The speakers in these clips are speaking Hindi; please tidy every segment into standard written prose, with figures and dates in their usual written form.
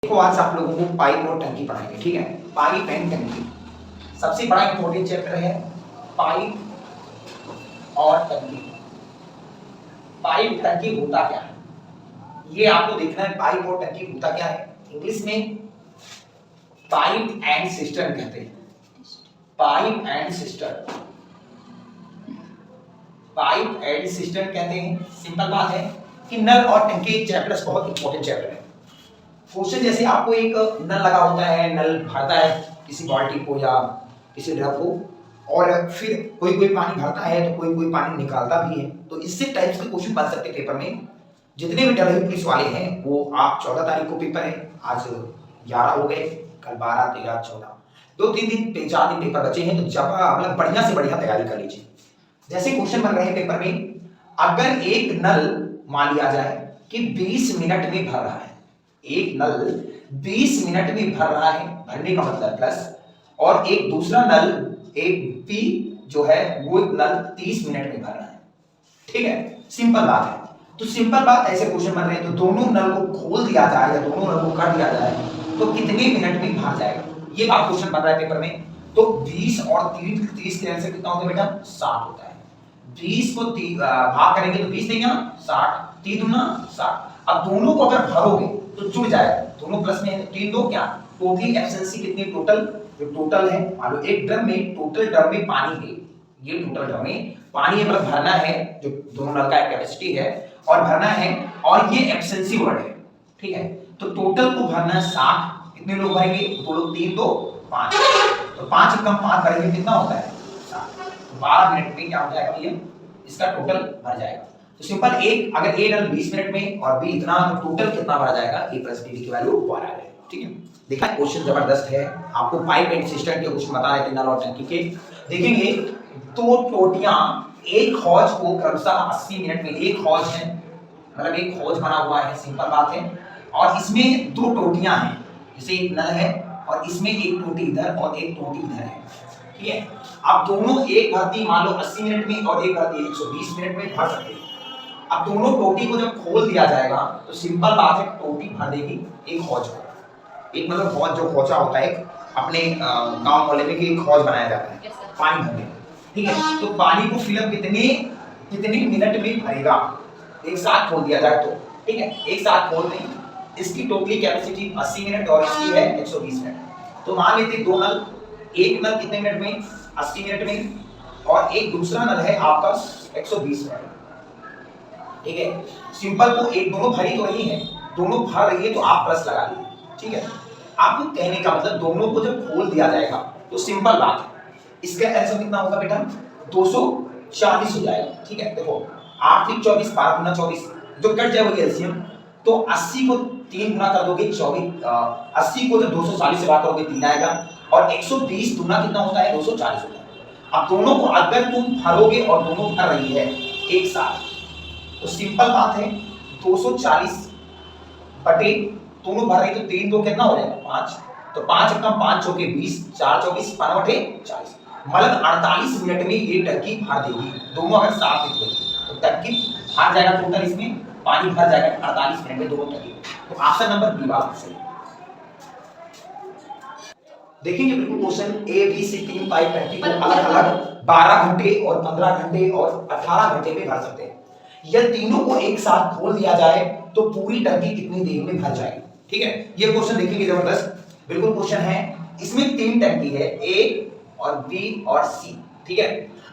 तो आज आप लोगों को पाइप और टंकी पढ़ाएंगे, ठीक है। पाइप एंड टंकी सबसे बड़ा इंपॉर्टेंट चैप्टर है, पाइप और टंकी। पाइप टंकी होता क्या है ये आपको देखना है। पाइप और टंकी होता क्या है, इंग्लिश में पाइप एंड सिस्टम कहते हैं। Pipe and system, pipe and system कहते हैं। सिंपल बात है कि नल और टंकी चैप्टर बहुत इंपॉर्टेंट चैप्टर है। क्वेश्चन जैसे आपको एक नल लगा होता है, नल भरता है किसी बाल्टी को या किसी ड्रम को, और फिर कोई कोई पानी भरता है तो कोई कोई पानी निकालता भी है। तो इससे टाइप्स के क्वेश्चन बन सकते पेपर में। जितने भी डब्ल्यू पुलिस वाले हैं वो आप 14 तारीख को पेपर है, आज 11 हो गए, कल 12, 13, 14, 2-3 दिन 4 दिन पेपर बचे हैं। तो जब मतलब बढ़िया से बढ़िया तैयारी कर लीजिए। जैसे क्वेश्चन बन रहे हैं पेपर में, अगर एक नल मान लिया जाए कि 20 मिनट में भर रहा है, एक नल 20 मिनट में भर रहा है, भरने का मतलब प्लस, और एक दूसरा नल एक पी जो है वो नल 30 मिनट में भर रहा है, ठीक है। सिंपल बात है। तो सिंपल बात ऐसे क्वेश्चन बन रहे हैं, तो दोनों नल को खोल दिया जाए या दोनों नल को कर दिया जाए तो कितने मिनट में भर जाएगा, ये बात क्वेश्चन बन रहा है पेपर में। तो 20 और 30 के आंसर कितना होता है बेटा, 60 होता है। 20 को भाग करेंगे तो 20 देगा 60, 3 दूना 60। अब दोनों को अगर भरोगे तो जुड़ जाएगा, दोनों प्लस में है तो 3 दो क्या, टोटली एफिशिएंसी कितनी, टोटल जो टोटल है, मान लो एक ड्रम में, टोटल ड्रम में पानी है, ये टोटल ड्रम में पानी है, मतलब भरना है, जो दोनों नल का कैपेसिटी है और भरना है, और ये एफिशिएंसी वर्ड है, ठीक है। तो टोटल को भरना है 60। कितने लोग भरेंगे, 2 लोग, 3 2 5, तो 5 कम 5 भरेंगे कितना होता है 60। 12 मिनट में क्या हो जाएगा भैया, इसका टोटल भर जाएगा। तो सिंपल एक, अगर ए नल 20 मिनट में और बी इतना, तो टोटल कितना भरा जाएगा, ए प्लस बी की वैल्यू 12 है, ठीक है। देखा क्वेश्चन जबरदस्त है। आपको पाइप एंड सिस्टम के कुछ बता रहे थे नल और टंकी के। देखेंगे 2 टोटियां एक हौज को क्रमशः 80 मिनट में, एक हौज है मतलब एक हौज बना हुआ है, सिंपल बात है, और इसमें 2 टोटियां हैं, जैसे एक नल है और इसमें एक टोटी इधर और एक टोटी इधर है, ठीक है। अब दोनों एक भरती मान लो 80 मिनट में और एक भरती 120 मिनट में भर सकते हैं। अब दोनों टोटी को जब खोल दिया जाएगा तो सिंपल बात है, टोटी भर देगी एक हौज को। एक मतलब हौज जो खोचा होता है अपने गांव मोहल्ले में, एक हौज बनाया जाता है पानी भरने, ठीक है। तो पानी को फिलअप कितने मिनट में भरेगा, एक साथ खोल दिया जाए तो, ठीक है, एक साथ खोल दें। इसकी टोटली कैपेसिटी 80 मिनट और इसकी है 120 मिनट। तो मान लेते दो नल, एक नल कितने मिनट में, 80 मिनट में, और एक दूसरा नल है आपका 120 मिनट, ठीक है। सिंपल को एक दोनों भरी तो रही है, दोनों भर रही है तो आप प्लस लगा लीजिए, ठीक है। आपको कहने का मतलब दोनों को जब खोल दिया जाएगा तो सिंपल बात है, इसका आंसर कितना होगा बेटा, 240 हो जाएगा, ठीक है। देखो 8 3 24, 12 गुना 24, जो कट जाएगा एलसीएम, तो 80 को 3 गुना कर दोगे 24, 80 को जब 240 से भाग करोगे 3 आएगा, और 120 गुना कितना होता है, 240 होता है। अब दोनों को अगर तुम भरोगे और दोनों भर रही है एक साथ, तो सिंपल बात है 240 बटे दोनों भर रही, तो 3 2 कितना हो जाएगा 5, तो 5 कम 5 चौके 20, 4 24 15 बटे 40, मतलब 48 मिनट में ये टंकी भर देगी। दोनों अगर साथ निकले तो टंकी भर जाएगा, टोटल इसमें पानी भर जाएगा 48 मिनट में दोनों टंकी। तो ऑप्शन नंबर बी बात सही। देखेंगे बिल्कुल question A B C 3 pipe टंकी को अलग अलग 12 घंटे और 15 घंटे और 18 घंटे में भर सकते हैं। यह तीनों को एक साथ खोल दिया जाए तो पूरी टंकी कितनी देर में भर जाएगी, ठीक है। ये क्वेश्चन देखेंगे जबरदस्त बिल्कुल क्वेश्चन है। इसमें 3 टंकी है, ए और बी और सी, ठीक है।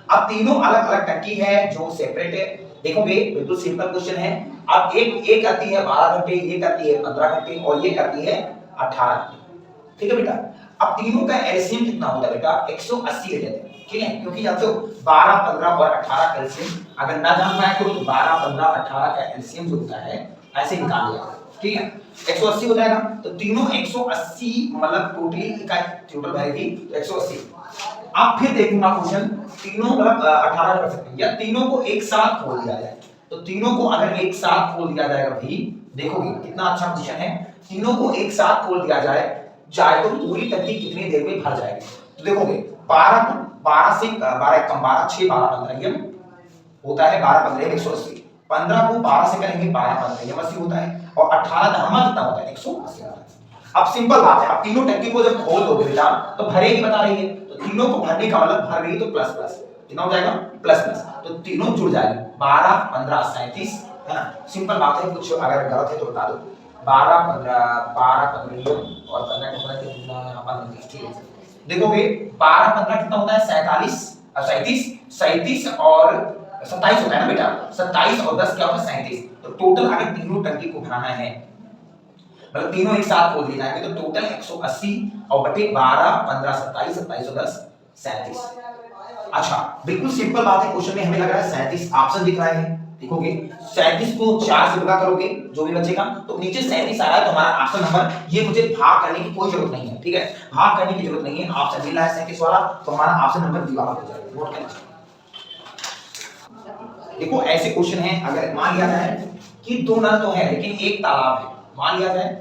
अब तीनों अलग अलग टंकी है जो सेपरेट है, देखोगे बिल्कुल सिंपल क्वेश्चन है। अब एक करती है 12 घंटे, ये करती है 15 घंटे और ये करती है 18 घंटे, ठीक है बेटा। अब तीनों का एलसीएम कितना होता है बेटा, 180 ले लेते हैं, ठीक है, क्योंकि या तो 12 15 और 18 का एलसीएम अगर ना जान पाए तो 12 15 18 का एलसीएम जो होता है ऐसे निकाल लिया, ठीक है। 180 हो जाएगा, तो तीनों 180 मतलब टोटली का टोटल भरेगी तो 180। अब फिर देखूंगा क्वेश्चन, तीनों मतलब 18 कर सकते हैं, या तीनों को एक साथ खोल दिया जाए, तो तीनों को अगर एक साथ खोल दिया जाएगा भी, देखोगे कितना अच्छा क्वेश्चन है। तीनों को एक साथ खोल दिया जाए तो पूरी टंकी कितनी देर में भर जाएगी, तो देखोगे 12 से 12 कम 12 6 12 15 ये होता है, 12 15 180, 15 को 12 से करेंगे 12 15 ये 80 होता है, और 18 धर्मा कितना होता है 180 होता है। अब सिंपल बात है, अब तीनों टंकी को जब खोल दोगे बेटा तो भरेगी बता रही है, तो तीनों को भरने का मतलब भर रही तो प्लस प्लस कितना हो जाएगा प्लस प्लस, तो तीनों जुड़ जाएगी 12 15 37 है ना। सिंपल बात है, कुछ अगर गलत है तो बता दो। 12 15 और 15 का 15 कितना यहाँ पर 29 ठीक है। देखोगे 12 15 कितना होता है 37 और 27 होता है ना बेटा, 27 और 10 क्या होता है 37। तो टोटल अगर तीनों टंकी को भराना है मतलब तीनों एक साथ खोल दिए जाएंगे तो टोटल 180 और बटे 12 15 27 27 और 10 37। अच्छा बिल्कुल सिंपल बात है, क्वेश्चन में हमें लग रहा है 37 ऑप्शन दिख रहा है। देखोगे 37 को 4 से गुणा करोगे जो भी बचेगा, तो नीचे 37 आ रहा है तो हमारा ऑप्शन नंबर, ये मुझे भाग करने की कोई जरूरत नहीं है, ठीक है, भाग करने की जरूरत नहीं है, ऑप्शन मिल रहा है 37 वाला, तो हमारा ऑप्शन नंबर बी वाला हो जाएगा। नोट करना। देखो ऐसे क्वेश्चन है, अगर मान लिया जाए कि दो नल तो है लेकिन एक तालाब है, मान लिया जाए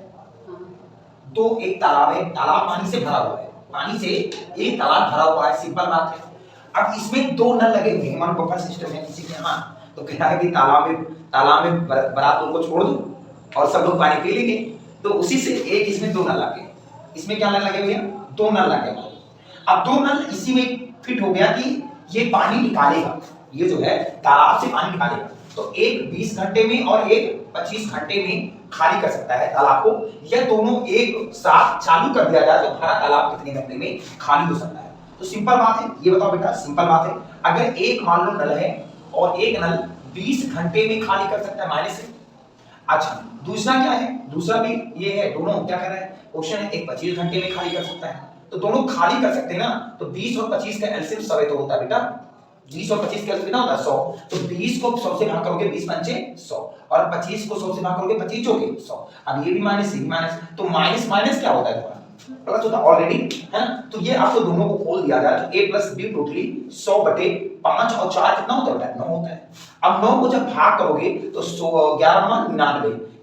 तो एक तालाब है, तालाब पानी से भरा हुआ है, पानी से एक तालाब भरा हुआ है, सिंपल बात है। अब इसमें दो नल लगे हुए हैं, मान बफर सिस्टम है किसी के यहाँ, तो कह रहा है कि तालाब में बारात को छोड़ दो और सब लोग पानी पी लेंगे, तो उसी से एक इसमें दो नल लगे, इसमें क्या नल लगे भैया दो नल लगे। अब दो नल इसी में फिट हो गया कि ये पानी निकालेगा, ये जो है तालाब से पानी निकालेगा, तो एक 20 घंटे में और एक 25 घंटे में खाली कर सकता है तालाब को, या दोनों एक साथ चालू कर दिया जाए तो भरा तालाब कितने घंटे में खाली हो सकता है। तो सिंपल बात है, ये बताओ बेटा सिंपल बात है, अगर एक मान लो नल है और एक नल 20 घंटे में खाली कर सकता है माइनस से। अच्छा दूसरा क्या है, दूसरा भी ये है, दोनों क्या कर रहा है क्वेश्चन है, एक 25 घंटे में खाली कर सकता है, तो दोनों खाली कर सकते हैं ना, तो 20 और 25 का एलसीएम 100 तो होता है बेटा, 20 और 25 का एलसीएम कितना होता है 100, तो 20 को 100 से भाग करोगे 20 पंचे 100 और 25 को 100 से भाग करोगे 25 चौके 100। अब ये भी माइनस ये भी माइनस, तो माइनस माइनस क्या होता है तुम्हारा प्लस होता है ऑलरेडी, है ना। तो ये आपको दोनों को खोल दिया जाए तो a प्लस b टोटली 100 बटे 5 और 4 कितना होता है 9 होता है। अब 9 को जब भाग करोगे तो 11 9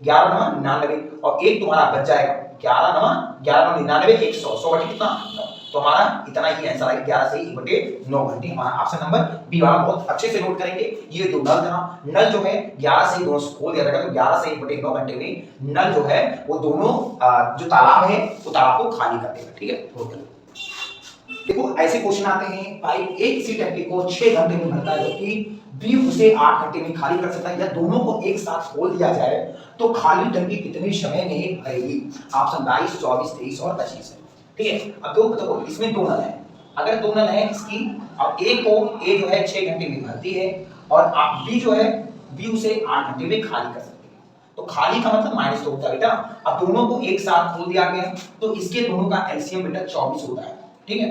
99 और एक तुम्हारा बच जाएगा 11 9 99 100 100 बटे कितना 9, तो हमारा इतना ही आंसर आएगा 11 से 1 बटे 9 घंटे, हमारा ऑप्शन नंबर बी वाला बहुत अच्छे से नोट करेंगे। ये दो नल था, नल जो है 11 से 2 खोल दिया जाएगा तो 11 से 1 बटे 9 घंटे में नल जो है वो दोनों जो तालाब है वो तालाब को खाली कर देगा, ठीक है। टोटल देखो ऐसे क्वेश्चन आते हैं, पाइप एक किसी टंकी को 6 घंटे में भरता है जबकि बी उसे 8 घंटे में खाली कर सकता है, या दोनों को एक साथ खोल दिया जाए तो खाली टंकी कितने समय में भरेगी। ऑप्शन 22 24 23 और 25 है, ठीक है। अब देखो इसमें दो नल है, अगर दो नल है इसकी, अब ए को ए जो है 6 घंटे में भरती है और आप बी जो है बी उसे 8 घंटे में खाली कर सकती है, तो खाली का मतलब माइनस तो होता है बेटा। अब दोनों को एक साथ खोल दिया गया तो इसके दोनों का एलसीएम बेटा 24 होता है, ठीक है।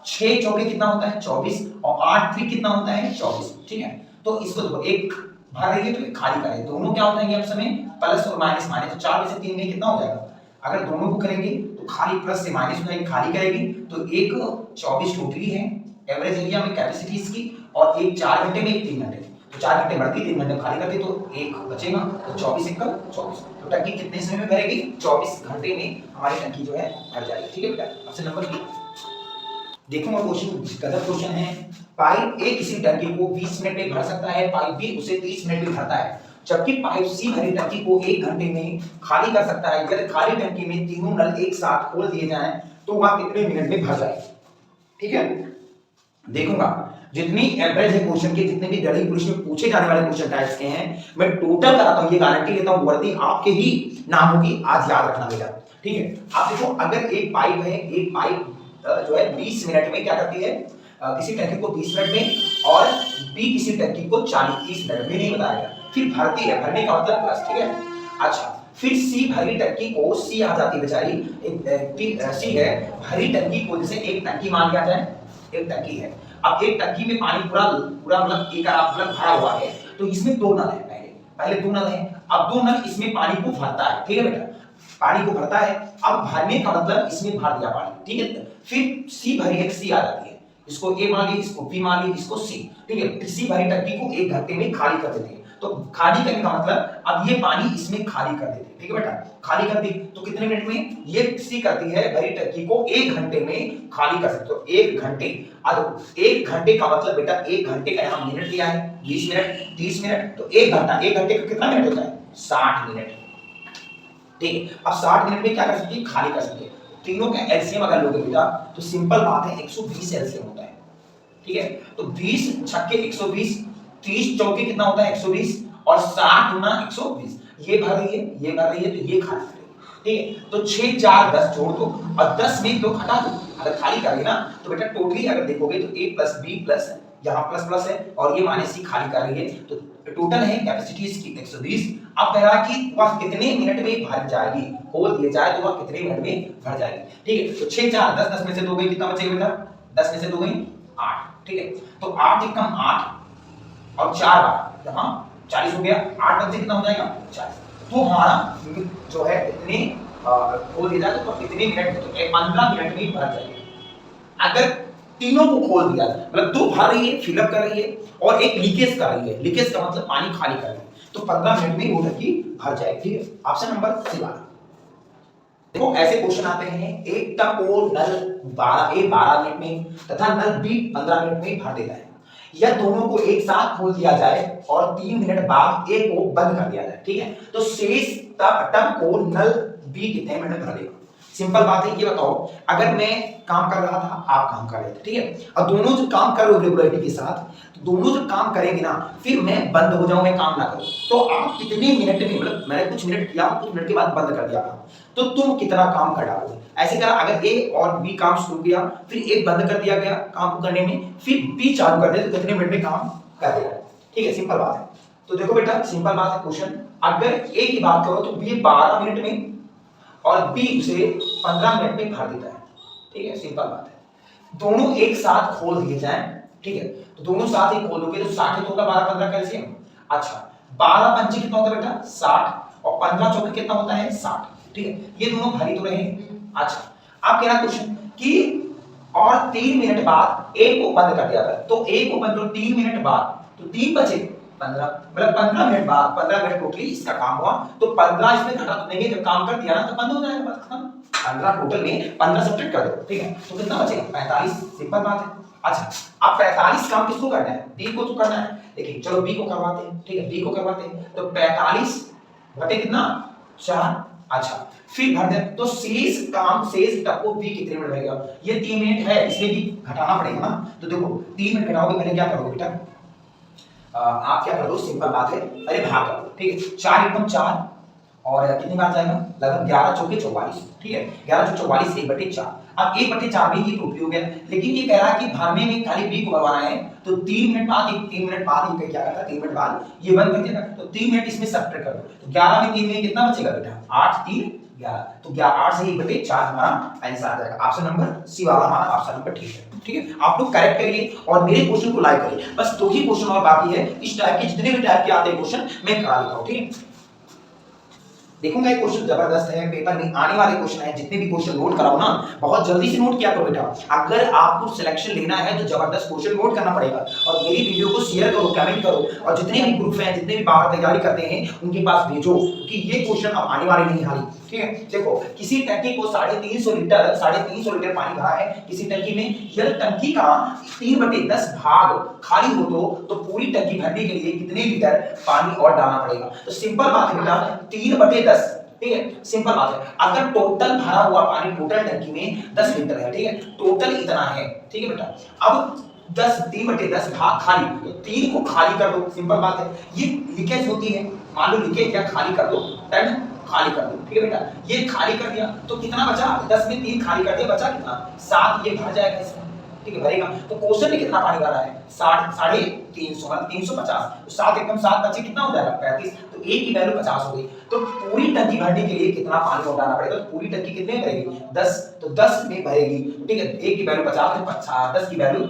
6 चौके कितना होता है 24 और 8 3 कितना होता है 24, ठीक है। तो इसको देखो एक भर रही है तो एक खाली करें, दोनों क्या हो जाएंगे अब समय प्लस और माइनस माइनस, तो 4 में से 3 में कितना हो जाएगा, अगर दोनों को करेंगे तो खाली प्लस से माइनस हो जाएगी, खाली करेगी तो एक 24 टोटली है एवरेज एरिया में कैपेसिटी इसकी, और एक 4 घंटे में एक 3 घंटे में, तो 4 घंटे बढ़ती 3 घंटे खाली करती तो एक बचेगा, तो 24 एक 24, तो टंकी कितने समय में भरेगी 24 घंटे में हमारी टंकी जो है भर जाएगी, ठीक है बेटा। Option number B. देखो मैं क्वेश्चन गजब क्वेश्चन है, पाइप ए किसी टंकी को 20 मिनट में भर सकता है, पाइप बी उसे 30 मिनट में भरता है, जबकि पाइप सी भरी टंकी को 1 घंटे में खाली कर सकता है। यदि खाली टंकी में तीनों नल एक साथ खोल दिए जाएं तो वह कितने मिनट में भर जाएगी, ठीक है। देखूंगा जितनी एवरेज है क्वेश्चन के, जितने भी गणित पुलिस में पूछे जाने वाले क्वेश्चन टाइप्स के हैं मैं टोटल कराता हूं, ये गारंटी लेता हूं वर्दी आपके ही नाम होगी, आज याद रखना बेटा, ठीक है। आप देखो अगर एक पाइप है, एक पाइप जो है 20 मिनट में क्या करती है, किसी टंकी को 20 मिनट में और बी किसी टंकी को 40-30 मिनट में, नहीं बताया, फिर भरती है, भरने का मतलब प्लस, ठीक है। अच्छा फिर सी भरी टंकी को, सी आ जाती बेचारी, एक सी है भरी टंकी को, जैसे एक टंकी मान लिया जाए, एक टंकी है, अब एक टंकी में पानी पूरा मतलब एक मतलब भरा हुआ है, तो इसमें दो नल है, पहले दो नल है, अब दो नल इसमें पानी को भरता है, ठीक है बेटा, पानी को भरता है, अब भरने का मतलब इसमें भर दिया पानी, ठीक है। फिर सी भरी एक सी आ जाती है, इसको ए मान ली, इसको बी मान ली, इसको सी, ठीक है। सी भरी टंकी को 1 घंटे में खाली कर देते हैं, तो खाली करने का मतलब अब ये पानी इसमें खाली कर देते हैं, ठीक है बेटा, खाली कर दी तो कितने मिनट में, ये सी करती है भरी टंकी को 1 घंटे में खाली कर सकते हो, 1 घंटे। अब 1 घंटे का मतलब बेटा 1 घंटे का यहाँ मिनट दिया है, 20 मिनट 30 मिनट, तो 1 घंटा, 1 घंटे का कितना मिनट होता है 60 मिनट, ठीक है। अब 60 मिनट में क्या कर सकते हैं, खाली कर सकते हैं। तीनों का एलसीएम अगर लोगे बेटा तो सिंपल बात है 120 एलसीएम होता है, ठीक है। तो 20 छक्के 120, 30 चौके कितना होता है 120 और 60 गुना 120, ये भर रही है, ये भर रही है, तो ये खाली करेगी, ठीक है। तो 6 4 10 जोड़ दो और 10 में 2 घटा दो। अगर खाली करेगी ना तो बेटा टोटली अगर देखोगे तो a प्लस b प्लस यहाँ प्लस प्लस है और ये माइनस c खाली कर रही है, तो टोटल है कैपेसिटी इसकी 120। अब कह रहा है कि वह कितने मिनट में भर जाएगी, खोल दिया जाए तो वह कितने मिनट में भर जाएगी, ठीक है। तो 6 4 10, 10 में से 2 गई, कितना बचेगा बेटा, 10 में से 2 गई 8, ठीक है। तो 8 एक कम 8 और 4 बार यहाँ 40 हो गया, 8 बचे कितना हो जाएगा 40। तो हमारा जो है इतने खोल दिया जाए तो कितने मिनट में, तो 15 मिनट में भर जाएगी। अगर तीनों को खोल दिया मतलब 2 भर रही है, फिलअप कर रही है और एक लीकेज कर रही है, लीकेज का मतलब पानी खाली कर रही है, तो 15 मिनट में वो टंकी भर जाएगी, ठीक है। ऑप्शन नंबर सी वाला। देखो ऐसे क्वेश्चन आते हैं, एक टब को नल 12 मिनट में तथा नल बी 15 मिनट में भर देता है, या दोनों को एक साथ खोल दिया जाए और 3 मिनट बाद ए को बंद कर दिया जाए, ठीक है। तो शेष टब को नल बी कितने मिनट में भर देगा। सिंपल बात है, ये बताओ अगर मैं काम कर रहा था, आप काम कर रहे थे, ठीक है। अब दोनों जो काम कर रहे हो रेगुलरिटी के साथ, तो दोनों जो काम करेंगे ना, फिर मैं बंद हो जाऊं, मैं काम ना करूं, तो आप कितने मिनट में, मतलब मैंने कुछ मिनट किया, कुछ मिनट के बाद बंद कर दिया, तो तुम कितना काम कर डालोगे। ऐसे करा, अगर ए और बी काम शुरू किया, फिर ए बंद कर दिया गया काम को करने में, फिर बी चालू कर दे तो कितने मिनट में काम कर देगा, ठीक है। सिंपल बात है। तो देखो बेटा सिंपल बात है क्वेश्चन, अगर ए की बात करो तो बी 12 मिनट में और बी उसे 15 मिनट में भर देता है, ठीक है। सिंपल बात है। दोनों एक साथ खोल दिए जाएं, ठीक है, तो दोनों साथ ही खोलोगे तो 60 होगा 12 15 कैल्शियम। अच्छा 12 पंचे कितना होता है बेटा 60 और 15 चौके कितना होता है 60, ठीक है। ये दोनों भरी तो रहे। अच्छा अब कह रहा क्वेश्चन कि और 3 मिनट बाद ए को बंद कर दिया था, तो ए को बंद करो 3 मिनट बाद, तो 3 बचे 15, मतलब 15 मिनट बाद, 15 मिनट टोटली इसका काम हुआ, तो 15 इसमें घटा देंगे, जब काम कर दिया ना तो बंद हो जाएगा, बस खत्म। 15 टोटल में 15 सब्ट्रैक्ट कर दो, ठीक है, तो कितना बचेगा 45, सिंपल बात है। अच्छा अब 45 काम किसको करना है, बी को तो करना है, देखिए चलो बी को करवाते हैं, ठीक है, बी को करवाते हैं, तो 45 बटे कितना 4। अच्छा फिर भर दे, तो शेष काम शेष टब को बी कितने मिनट लगेगा, ये 3 मिनट है, इसलिए भी घटाना पड़ेगा ना, तो देखो 3 मिनट घटाओगे, पहले क्या करोगे बेटा, आप क्या कर दो, सिंपल बात है, अरे भाग कर दो, ठीक है, 4 एकदम 4 और कितनी बार जाएगा, लगभग 11 चौके 44, ठीक है, 11 चौके 44 1/4। अब 1/4 भी ये टोटली हो गया, लेकिन ये कह रहा है कि भरने में खाली बी को भरवाना है, तो 3 मिनट बाद, 3 मिनट बाद ये क्या करता है, 3 मिनट बाद ये बंद कर देगा, तो 3 मिनट इसमें सब्ट्रैक्ट कर दो, तो 11 में 3 में कितना बचेगा बेटा 8 3 11, तो 8 से 1/4 हमारा आंसर आ जाएगा। ऑप्शन नंबर सी वाला हमारा ऑप्शन नंबर ठीक है, ठीक है। आप लोग करेक्ट करिए और मेरे क्वेश्चन को लाइक करिए, बस 2 ही क्वेश्चन और बाकी है, इस टाइप के जितने भी टाइप के आते हैं क्वेश्चन मैं करा देता हूं, ठीक है। देखूंगा ये क्वेश्चन जबरदस्त है, पेपर में आने वाले क्वेश्चन है, जितने भी क्वेश्चन नोट कराओ ना बहुत जल्दी से नोट किया करो बेटा, अगर आपको सिलेक्शन लेना है तो जबरदस्त क्वेश्चन नोट करना पड़ेगा, और मेरी वीडियो को शेयर करो, कमेंट करो, और जितने भी ग्रुप हैं, जितने भी बाहर तैयारी करते हैं उनके पास भेजो, क्योंकि ये क्वेश्चन अब आने वाले नहीं हाली, ठीक है। देखो किसी टंकी को 350 लीटर पानी भरा है किसी टंकी में, यदि टंकी का 3/10 भाग खाली हो तो पूरी टंकी भरने के लिए कितने लीटर पानी और डालना पड़ेगा। तो सिंपल बात है बेटा 3/10, ठीक है, सिंपल बात है। अगर टोटल भरा हुआ पानी टोटल टंकी में 10 लीटर है, ठीक है, टोटल इतना है, ठीक है बेटा। अब 3/10 भाग खाली, तो 3 को खाली कर दो, सिंपल बात है। ये लीकेज होती है, मान लो लीकेज क्या खाली कर दो, 10 खाली कर दो, ठीक है बेटा। ये खाली कर दिया तो कितना बचा, 10 में 3 खाली कर दिया, बचा कितना 7, ये भर जाएगा इसमें, ठीक है, भरेगा। तो क्वेश्चन में कितना पानी भरा है 60 350 मतलब 350, तो 7 एकदम 7 बचे कितना हो जाएगा 35, तो ए की वैल्यू 50 हो गई। तो पूरी टंकी भरने के लिए कितना पानी डालना पड़ेगा, तो पूरी टंकी कितने में भरेगी 10, तो 10 में भरेगी, ठीक है। ए की वैल्यू 50 है, 10 की वैल्यू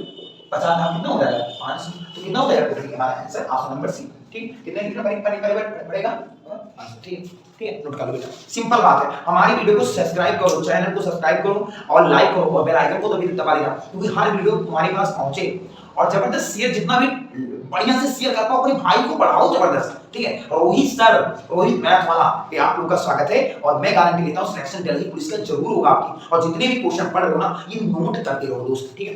50 ना कितना हो जाएगा 500, तो कितना हो जाएगा टोटल हमारा आंसर ऑप्शन नंबर सी, ठीक। कितने लीटर पानी पड़ेगा, ठीक है, नोट कर लो बेटा, सिंपल बात है। हमारी वीडियो को सब्सक्राइब करो, चैनल को सब्सक्राइब करो और लाइक करो और बेल आइकन को दबा देना, क्योंकि हर वीडियो तुम्हारे पास पहुंचे, और जबरदस्त शेयर, जितना भी बढ़िया से शेयर कर पाओ अपने भाई को बढ़ाओ जबरदस्त, ठीक है। रोहित मैथ वाला पे आप लोगों का स्वागत है, और मैं गारंटी लेता हूं सिलेक्शन दिल्ली पुलिस का जरूर होगा आपकी, और जितने भी क्वेश्चन पढ़ रहे हो ना ये नोट करते रहो दोस्त, ठीक है।